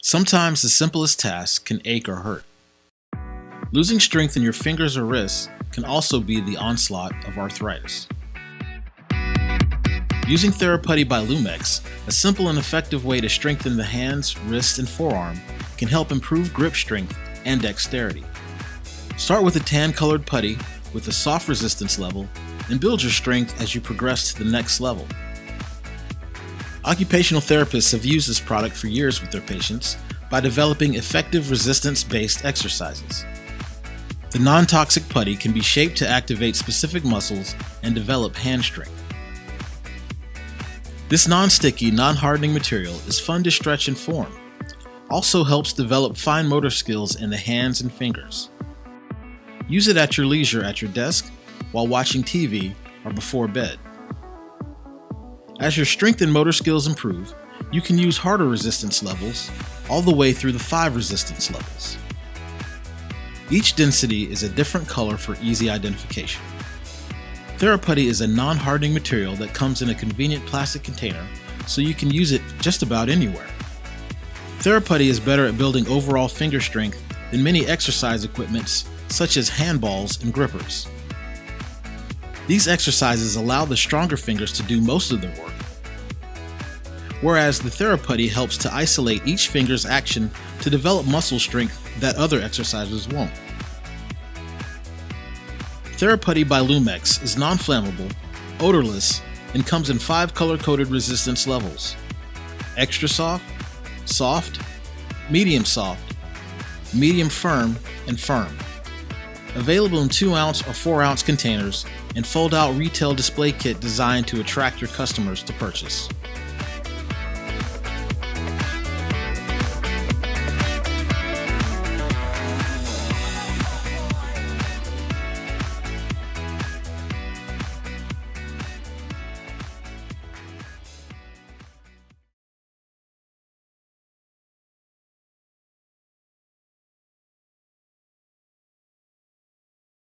Sometimes the simplest task can ache or hurt. Losing strength in your fingers or wrists can also be the onslaught of arthritis. Using Thera-Putty by Lumex, a simple and effective way to strengthen the hands, wrists, and forearm, can help improve grip strength and dexterity. Start with a tan-colored putty with a soft resistance level and build your strength as you progress to the next level. Occupational therapists have used this product for years with their patients by developing effective resistance-based exercises. The non-toxic putty can be shaped to activate specific muscles and develop hand strength. This non-sticky, non-hardening material is fun to stretch and form. Also helps develop fine motor skills in the hands and fingers. Use it at your leisure at your desk, while watching TV, or before bed. As your strength and motor skills improve, you can use harder resistance levels, all the way through the 5 resistance levels. Each density is a different color for easy identification. Thera-Putty is a non-hardening material that comes in a convenient plastic container, so you can use it just about anywhere. Thera-Putty is better at building overall finger strength than many exercise equipments such as handballs and grippers. These exercises allow the stronger fingers to do most of the work, whereas the Thera-Putty helps to isolate each finger's action to develop muscle strength that other exercises won't. Thera-Putty by Lumex is non-flammable, odorless, and comes in 5 color-coded resistance levels: extra soft, soft, medium firm, and firm. Available in 2-ounce or 4-ounce containers and fold-out retail display kit designed to attract your customers to purchase.